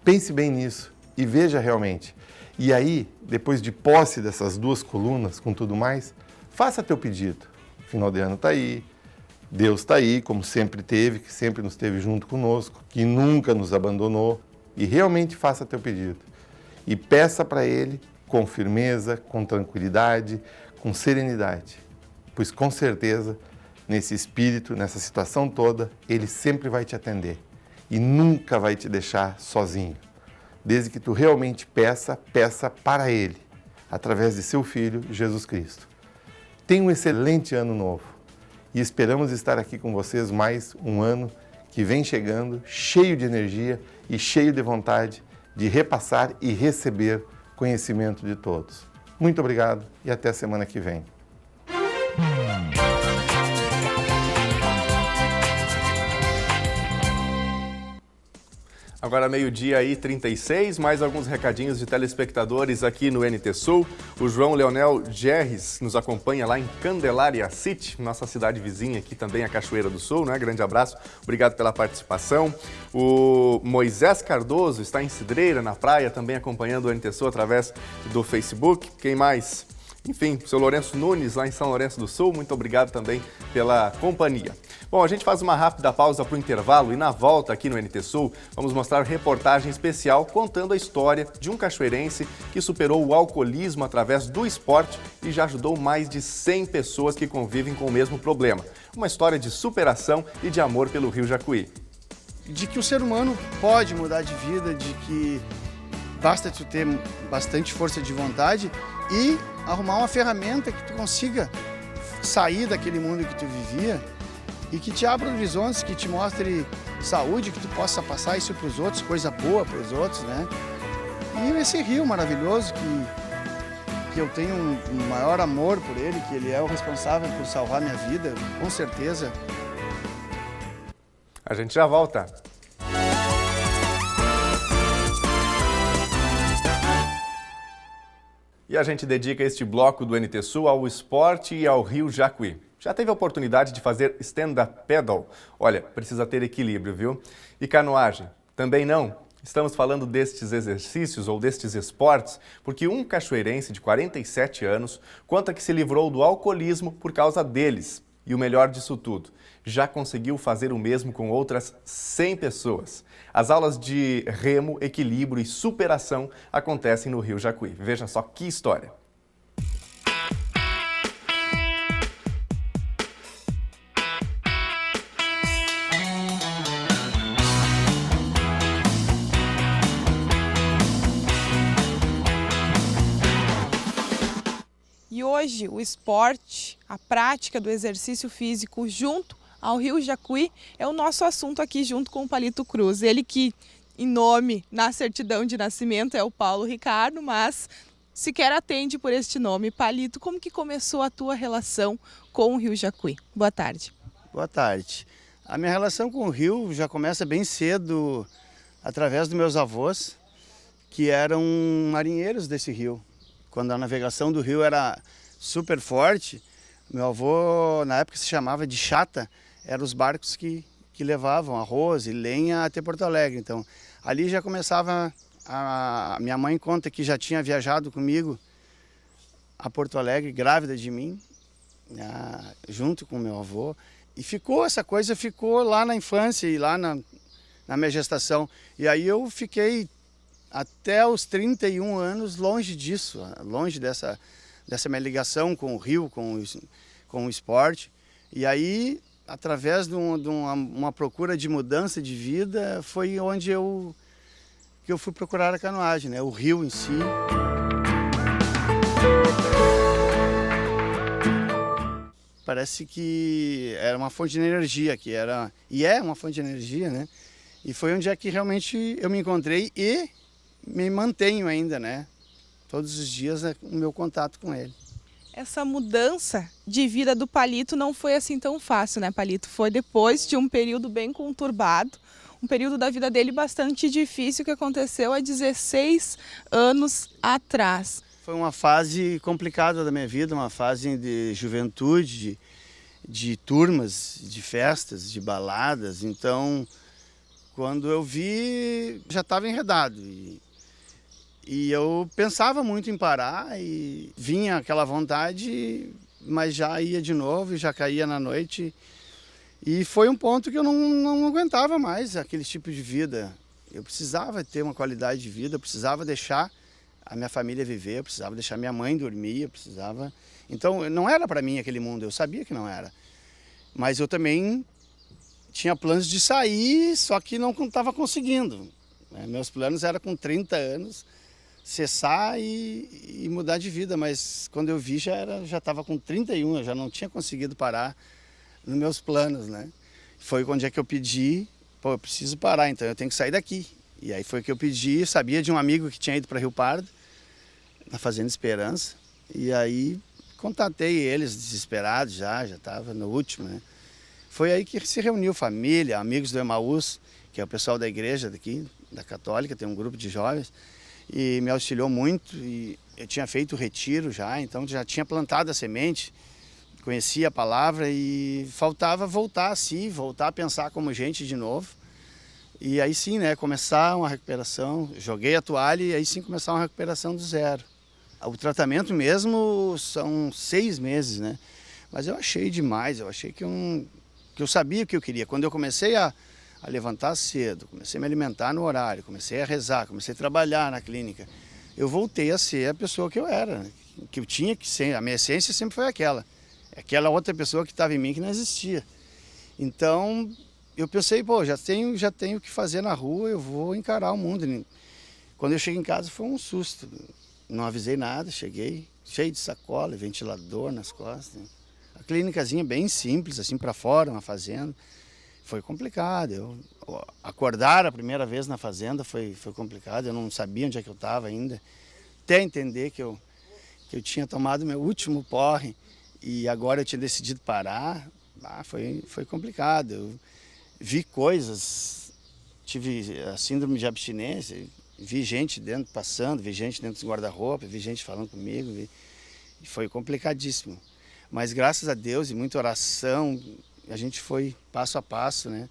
Pense bem nisso e veja realmente. E aí, depois de posse dessas duas colunas, com tudo mais, faça teu pedido. Final de ano está aí, Deus está aí, como sempre teve, que sempre nos esteve junto conosco, que nunca nos abandonou. E realmente faça teu pedido. E peça para Ele com firmeza, com tranquilidade, com serenidade. Pois com certeza, nesse espírito, nessa situação toda, Ele sempre vai te atender. E nunca vai te deixar sozinho. Desde que tu realmente peça para Ele, através de seu Filho, Jesus Cristo. Tenha um excelente ano novo. E esperamos estar aqui com vocês mais um ano que vem chegando, cheio de energia e cheio de vontade de repassar e receber conhecimento de todos. Muito obrigado e até a semana que vem. Agora meio-dia e 36, mais alguns recadinhos de telespectadores aqui no NT Sul. O João Leonel Gerres nos acompanha lá em Candelária City, nossa cidade vizinha aqui também, a Cachoeira do Sul, né? Grande abraço, obrigado pela participação. O Moisés Cardoso está em Cidreira, na praia, também acompanhando o NT Sul através do Facebook. Quem mais? Enfim, o seu Lourenço Nunes, lá em São Lourenço do Sul, muito obrigado também pela companhia. Bom, a gente faz uma rápida pausa para o intervalo e na volta aqui no NT Sul, vamos mostrar reportagem especial contando a história de um cachoeirense que superou o alcoolismo através do esporte e já ajudou mais de 100 pessoas que convivem com o mesmo problema. Uma história de superação e de amor pelo Rio Jacuí. De que o ser humano pode mudar de vida, de que basta tu ter bastante força de vontade e arrumar uma ferramenta que tu consiga sair daquele mundo que tu vivia e que te abra horizontes, que te mostre saúde, que tu possa passar isso para os outros, coisa boa para os outros, né? E esse rio maravilhoso que eu tenho um maior amor por ele, que ele é o responsável por salvar minha vida, com certeza. A gente já volta. E a gente dedica este bloco do NT Sul ao esporte e ao Rio Jacuí. Já teve a oportunidade de fazer stand-up paddle? Olha, precisa ter equilíbrio, viu? E canoagem? Também não? Estamos falando destes exercícios ou destes esportes porque um cachoeirense de 47 anos conta que se livrou do alcoolismo por causa deles. E o melhor disso tudo, já conseguiu fazer o mesmo com outras 100 pessoas. As aulas de remo, equilíbrio e superação acontecem no Rio Jacuí. Veja só que história. E hoje o esporte, a prática do exercício físico junto ao Rio Jacuí é o nosso assunto aqui junto com o Palito Cruz. Ele que, em nome, na certidão de nascimento, é o Paulo Ricardo, mas sequer atende por este nome. Palito, como que começou a tua relação com o Rio Jacuí? Boa tarde. Boa tarde. A minha relação com o rio já começa bem cedo, através dos meus avós, que eram marinheiros desse rio. Quando a navegação do rio era super forte, meu avô, na época se chamava de chata, eram os barcos que levavam arroz e lenha até Porto Alegre. Então, ali já começava, a minha mãe conta que já tinha viajado comigo a Porto Alegre, grávida de mim, junto com meu avô. E essa coisa ficou lá na infância e lá na minha gestação. E aí eu fiquei até os 31 anos longe disso, longe dessa minha ligação com o rio, com o esporte. E aí, através de uma procura de mudança de vida, foi onde eu fui procurar a canoagem, né? O rio em si. Parece que era uma fonte de energia, e é uma fonte de energia, né? E foi onde é que realmente eu me encontrei e me mantenho ainda, né? Todos os dias o meu contato com ele. Essa mudança de vida do Palito não foi assim tão fácil, né, Palito? Foi depois de um período bem conturbado, um período da vida dele bastante difícil que aconteceu há 16 anos atrás. Foi uma fase complicada da minha vida, uma fase de juventude, de turmas, de festas, de baladas. Então, quando eu vi, já estava enredado. E eu pensava muito em parar e vinha aquela vontade, mas já ia de novo e já caía na noite. E foi um ponto que eu não aguentava mais aquele tipo de vida. Eu precisava ter uma qualidade de vida, eu precisava deixar a minha família viver, eu precisava deixar minha mãe dormir, eu precisava... Então, não era para mim aquele mundo, eu sabia que não era. Mas eu também tinha planos de sair, só que não estava conseguindo. Meus planos eram com 30 anos, cessar e mudar de vida, mas quando eu vi já estava com 31, eu já não tinha conseguido parar nos meus planos, né? Foi onde é que eu pedi, eu preciso parar, então eu tenho que sair daqui. E aí foi que eu pedi, sabia de um amigo que tinha ido para Rio Pardo, na Fazenda Esperança, e aí contatei eles desesperados já estava no último, né? Foi aí que se reuniu família, amigos do Emaús, que é o pessoal da igreja daqui, da Católica, tem um grupo de jovens, e me auxiliou muito, e eu tinha feito o retiro já, então já tinha plantado a semente, conhecia a palavra e faltava voltar a si, voltar a pensar como gente de novo. E aí sim, né, começar uma recuperação, joguei a toalha e aí sim começar uma recuperação do zero. O tratamento mesmo são 6 meses, né, mas eu achei demais, eu achei que eu sabia o que eu queria. Quando eu comecei a levantar cedo, comecei a me alimentar no horário, comecei a rezar, comecei a trabalhar na clínica, eu voltei a ser a pessoa que eu era, que eu tinha que ser, a minha essência sempre foi aquela outra pessoa que estava em mim que não existia. Então, eu pensei, já tenho o que fazer na rua, eu vou encarar o mundo. Quando eu cheguei em casa foi um susto, não avisei nada, cheguei cheio de sacola, ventilador nas costas. A clínicazinha bem simples, assim para fora, uma fazenda. Foi complicado, acordar a primeira vez na fazenda foi complicado, eu não sabia onde é que eu estava ainda, até entender que eu tinha tomado meu último porre e agora eu tinha decidido parar, foi complicado. Eu vi coisas, tive a síndrome de abstinência, vi gente dentro passando, vi gente dentro dos guarda-roupa, vi gente falando comigo, e foi complicadíssimo. Mas graças a Deus e muita oração, a gente foi passo a passo, né,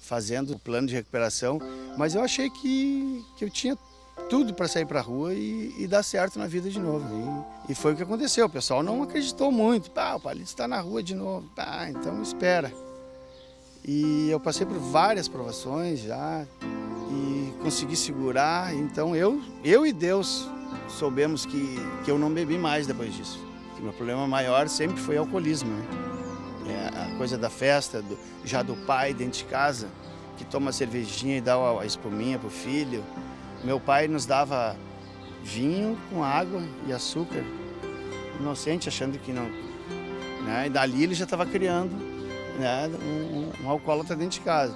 fazendo o plano de recuperação, mas eu achei que eu tinha tudo para sair para a rua e dar certo na vida de novo. E foi o que aconteceu, o pessoal não acreditou muito, o Palito está na rua de novo, então espera. E eu passei por várias provações já e consegui segurar, então eu e Deus soubemos que eu não bebi mais depois disso. Que meu problema maior sempre foi alcoolismo, né? A coisa da festa, já do pai dentro de casa, que toma cervejinha e dá a espuminha pro filho. Meu pai nos dava vinho com água e açúcar, inocente, achando que não. Né? E dali ele já estava criando né, um alcoólatra dentro de casa.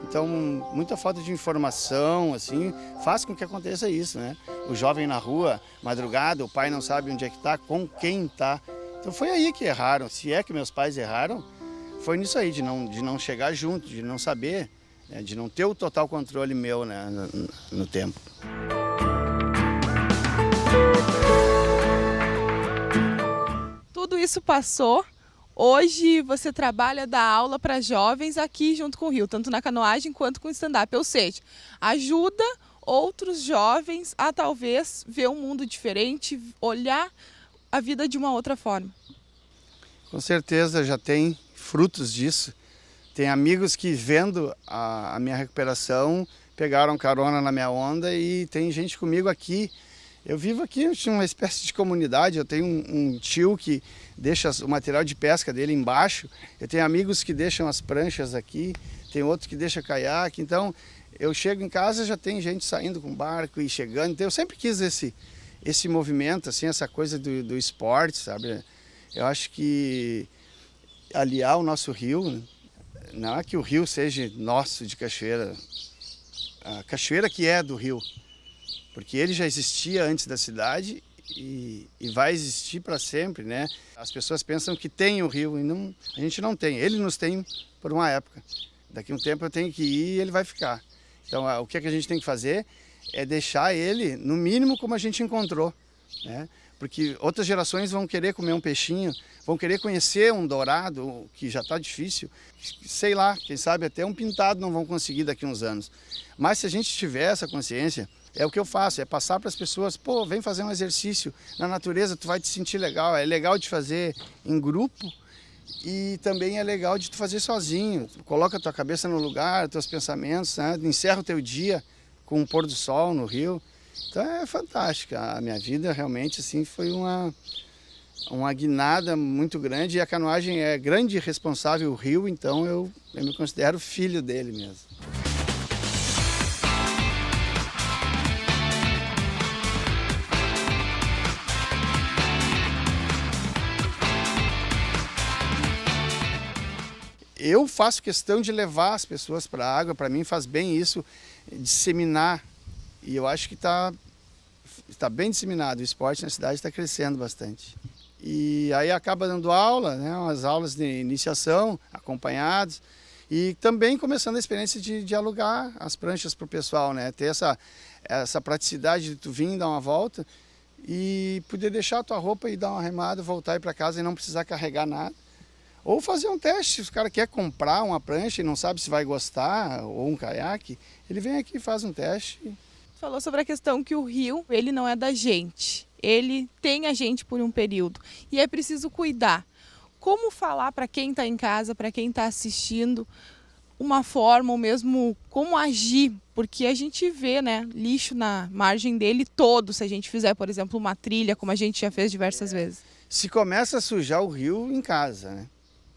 Então, muita falta de informação, assim, faz com que aconteça isso, né? O jovem na rua, madrugada, o pai não sabe onde é que está, com quem está. Então foi aí que erraram. Se é que meus pais erraram, foi nisso aí, de não chegar junto, de não saber, né, de não ter o total controle meu, né, no tempo. Tudo isso passou. Hoje você trabalha, dá aula para jovens aqui junto com o Rio, tanto na canoagem quanto com o stand-up. Ou seja, ajuda outros jovens a talvez ver um mundo diferente, olhar a vida de uma outra forma. Com certeza já tem frutos disso. Tem amigos que, vendo a minha recuperação, pegaram carona na minha onda, e tem gente comigo aqui. Eu vivo aqui, eu tinha uma espécie de comunidade. Eu tenho um tio que deixa o material de pesca dele embaixo. Eu tenho amigos que deixam as pranchas aqui, tem outro que deixa caiaque. Então, eu chego em casa, já tem gente saindo com barco e chegando. Então, eu sempre quis esse movimento, assim, essa coisa do esporte, sabe? Eu acho que aliar o nosso rio, não é que o rio seja nosso de Cachoeira, a cachoeira que é do rio, porque ele já existia antes da cidade e vai existir para sempre, né? As pessoas pensam que tem o rio e não, a gente não tem. Ele nos tem por uma época. Daqui a um tempo eu tenho que ir e ele vai ficar. Então, o que a gente tem que fazer é deixar ele, no mínimo, como a gente encontrou, né? Porque outras gerações vão querer comer um peixinho, vão querer conhecer um dourado, que já está difícil. Sei lá, quem sabe até um pintado não vão conseguir daqui a uns anos. Mas se a gente tiver essa consciência, é o que eu faço, é passar para as pessoas, pô, vem fazer um exercício na natureza, tu vai te sentir legal. É legal de fazer em grupo e também é legal de tu fazer sozinho. Tu coloca a tua cabeça no lugar, teus pensamentos, né? Encerra o teu dia com o pôr do sol no rio. Então é fantástica. A minha vida realmente assim foi uma guinada muito grande, e a canoagem é grande responsável, o rio, então eu me considero filho dele mesmo. Eu faço questão de levar as pessoas para a água. Para mim faz bem isso, disseminar. E eu acho que está bem disseminado. O esporte na cidade está crescendo bastante. E aí acaba dando aula, né, umas aulas de iniciação, acompanhados. E também começando a experiência de alugar as pranchas para o pessoal, né? Ter essa praticidade de tu vir dar uma volta e poder deixar a tua roupa e dar uma remada, voltar e ir para casa e não precisar carregar nada. Ou fazer um teste, se o cara quer comprar uma prancha e não sabe se vai gostar, ou um caiaque, ele vem aqui e faz um teste. Falou sobre a questão que o rio, ele não é da gente, ele tem a gente por um período e é preciso cuidar. Como falar para quem está em casa, para quem está assistindo, uma forma ou mesmo como agir? Porque a gente vê, né, lixo na margem dele todo, se a gente fizer, por exemplo, uma trilha, como a gente já fez diversas vezes. Se começa a sujar o rio em casa, né?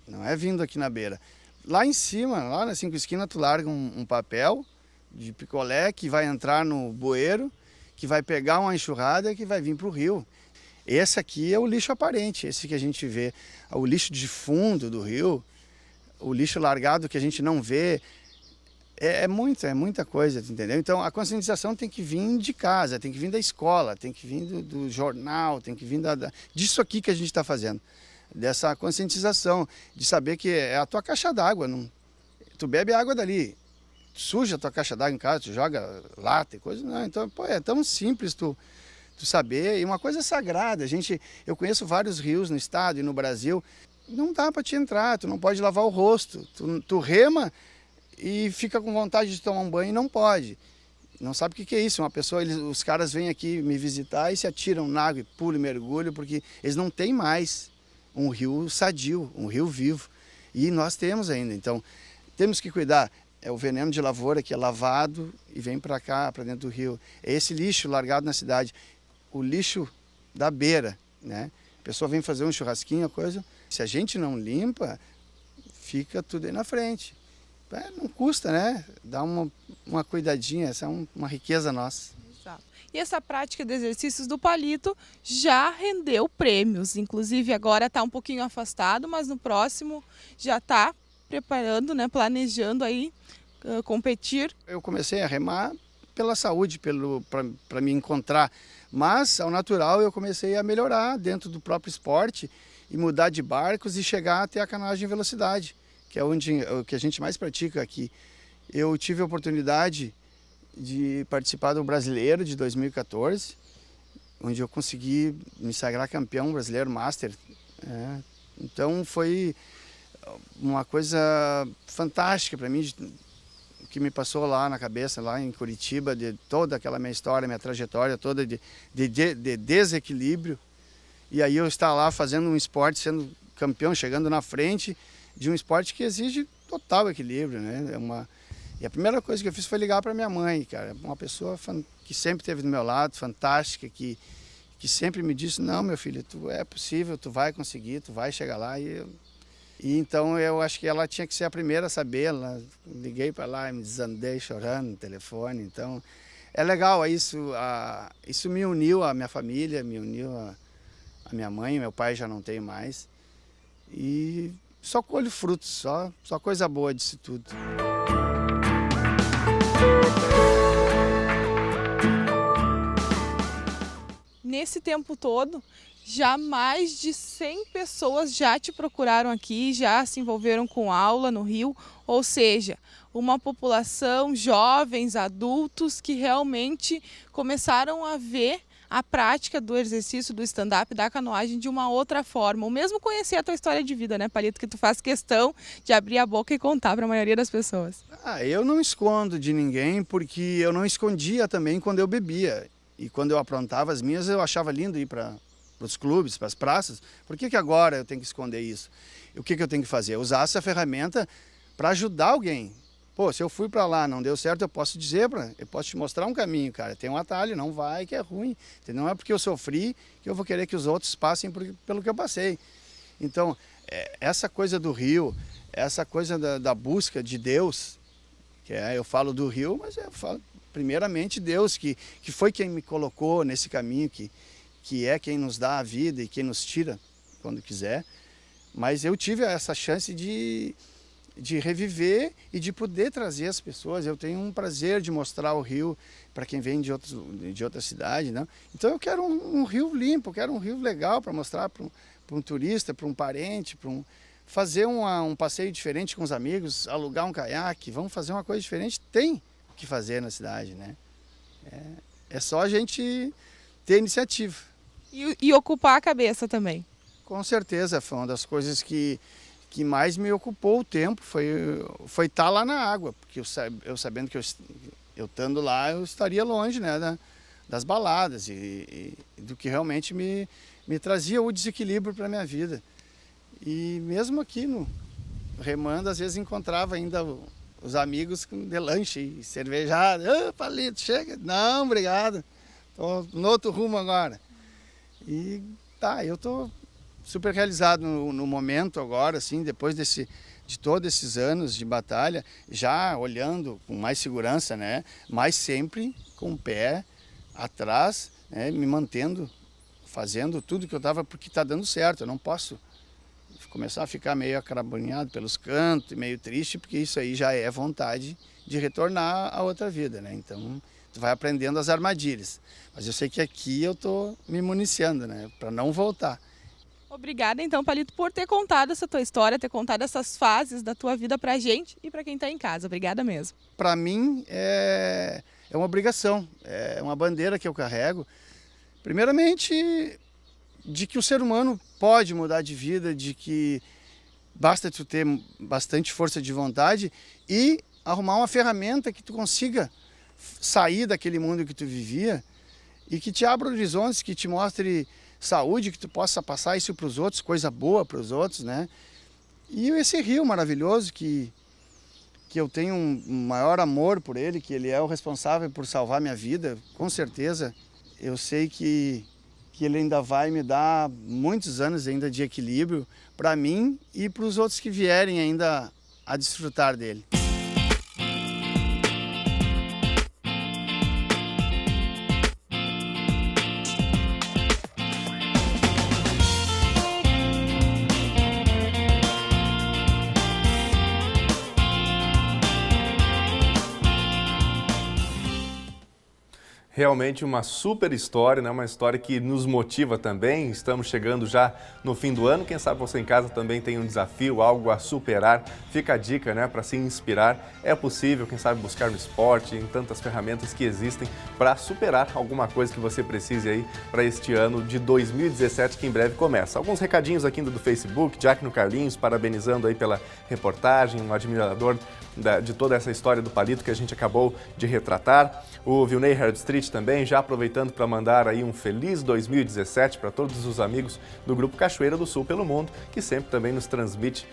Não é vindo aqui na beira. Lá em cima, lá nas 5 esquinas, tu larga um papel de picolé que vai entrar no bueiro, que vai pegar uma enxurrada e que vai vir para o rio. Esse aqui é o lixo aparente, esse que a gente vê. O lixo de fundo do rio, o lixo largado que a gente não vê, é muita coisa, entendeu? Então a conscientização tem que vir de casa, tem que vir da escola, tem que vir do jornal, tem que vir disso aqui que a gente está fazendo. Dessa conscientização, de saber que é a tua caixa d'água. Tu bebe água dali, suja a tua caixa d'água em casa, tu joga lata e coisa. Não, então, pô, é tão simples tu saber. E uma coisa sagrada. Eu conheço vários rios no estado e no Brasil. Não dá para te entrar, tu não pode lavar o rosto. Tu rema e fica com vontade de tomar um banho e não pode. Não sabe o que é isso. Uma pessoa, os caras vêm aqui me visitar e se atiram na água e pulam e mergulham, porque eles não têm mais um rio sadio, um rio vivo. E nós temos ainda. Então, temos que cuidar. É o veneno de lavoura que é lavado e vem para cá, para dentro do rio. É esse lixo largado na cidade. O lixo da beira, né? A pessoa vem fazer um churrasquinho, coisa. Se a gente não limpa, fica tudo aí na frente. Não custa, né? Dá uma cuidadinha, essa é uma riqueza nossa. Exato. E essa prática de exercícios do Palito já rendeu prêmios. Inclusive agora está um pouquinho afastado, mas no próximo já está preparando, né, planejando aí competir? Eu comecei a remar pela saúde, para me encontrar, mas ao natural eu comecei a melhorar dentro do próprio esporte e mudar de barcos e chegar até a canoagem em velocidade, que é o que a gente mais pratica aqui. Eu tive a oportunidade de participar do Brasileiro de 2014, onde eu consegui me sagrar campeão brasileiro Master. Então foi uma coisa fantástica para mim, que me passou lá na cabeça, lá em Curitiba, de toda aquela minha história, minha trajetória toda de desequilíbrio. E aí eu estar lá fazendo um esporte, sendo campeão, chegando na frente de um esporte que exige total equilíbrio, né? E a primeira coisa que eu fiz foi ligar para minha mãe, cara, uma pessoa que sempre esteve do meu lado, fantástica, que sempre me disse, não, meu filho, é possível, tu vai conseguir, tu vai chegar lá. E então eu acho que ela tinha que ser a primeira a saber. Liguei para lá e me desandei chorando no telefone. Então é legal, isso me uniu à minha família, me uniu à minha mãe, meu pai já não tenho mais. E só colho frutos, só coisa boa disso tudo. Nesse tempo todo, já mais de 100 pessoas já te procuraram aqui, já se envolveram com aula no Rio, ou seja, uma população, jovens, adultos, que realmente começaram a ver a prática do exercício do stand-up, da canoagem de uma outra forma, ou mesmo conhecer a tua história de vida, né, Palito, que tu faz questão de abrir a boca e contar para a maioria das pessoas. Eu não escondo de ninguém, porque eu não escondia também quando eu bebia. E quando eu aprontava as minhas, eu achava lindo ir para os clubes, para as praças. Por que agora eu tenho que esconder isso? E o que eu tenho que fazer? Usar essa ferramenta para ajudar alguém. Pô, se eu fui para lá, não deu certo, eu posso dizer, eu posso te mostrar um caminho, cara. Tem um atalho, não vai, que é ruim. Não é porque eu sofri que eu vou querer que os outros passem pelo que eu passei. Então, essa coisa do Rio, essa coisa da busca de Deus, eu falo do Rio, mas eu falo primeiramente Deus, que foi quem me colocou nesse caminho, que é quem nos dá a vida e quem nos tira quando quiser. Mas eu tive essa chance de reviver e de poder trazer as pessoas. Eu tenho um prazer de mostrar o Rio para quem vem de outra cidade, não? Então eu quero um Rio limpo, eu quero um Rio legal para mostrar para um turista, para um parente, fazer um passeio diferente com os amigos, alugar um caiaque, vamos fazer uma coisa diferente. Tem o que fazer na cidade, né? É só a gente ter iniciativa. E ocupar a cabeça também. Com certeza, foi uma das coisas que mais me ocupou o tempo, foi estar lá na água, porque eu sabendo que eu estando lá, eu estaria longe, né, das baladas e do que realmente me trazia o desequilíbrio para a minha vida. E mesmo aqui remando, às vezes encontrava ainda os amigos de lanche e cervejada. Palito, chega. Não, obrigado. Estou no outro rumo agora. E eu estou super realizado no momento agora, assim, depois de todos esses anos de batalha, já olhando com mais segurança, né? Mas sempre com o pé atrás, né? Me mantendo, fazendo tudo que eu estava, porque está dando certo. Eu não posso começar a ficar meio acarabonhado pelos cantos, meio triste, porque isso aí já é vontade de retornar a outra vida, né? Então, tu vai aprendendo as armadilhas. Mas eu sei que aqui eu estou me municiando, né? Para não voltar. Obrigada, então, Palito, por ter contado essa tua história, ter contado essas fases da tua vida pra gente e para quem está em casa. Obrigada mesmo. Para mim, é uma obrigação, é uma bandeira que eu carrego. Primeiramente, de que o ser humano pode mudar de vida, de que basta tu ter bastante força de vontade e arrumar uma ferramenta que tu consiga sair daquele mundo que tu vivia e que te abra horizontes, que te mostre saúde, que tu possa passar isso para os outros, coisa boa para os outros, né? E esse rio maravilhoso que eu tenho um maior amor por ele, que ele é o responsável por salvar minha vida, com certeza. Eu sei que ele ainda vai me dar muitos anos ainda de equilíbrio para mim e para os outros que vierem ainda a desfrutar dele. Realmente uma super história, né? Uma história que nos motiva também. Estamos chegando já no fim do ano. Quem sabe você em casa também tem um desafio, algo a superar. Fica a dica, né? Para se inspirar. É possível, quem sabe, buscar no esporte, em tantas ferramentas que existem para superar alguma coisa que você precise aí para este ano de 2017 que em breve começa. Alguns recadinhos aqui do Facebook, Jack no Carlinhos, parabenizando aí pela reportagem, um admirador de toda essa história do palito que a gente acabou de retratar. O Vilney Herd Street também, já aproveitando para mandar aí um feliz 2017 para todos os amigos do Grupo Cachoeira do Sul pelo Mundo, que sempre também nos transmite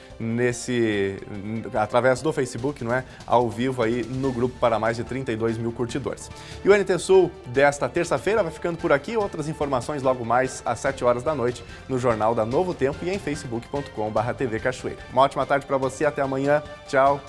através do Facebook, não é? Ao vivo aí no grupo para mais de 32 mil curtidores. E o NT Sul desta terça-feira vai ficando por aqui. Outras informações logo mais às 7 horas da noite no Jornal da Novo Tempo e em facebook.com/TV Cachoeira. Uma ótima tarde para você, até amanhã. Tchau.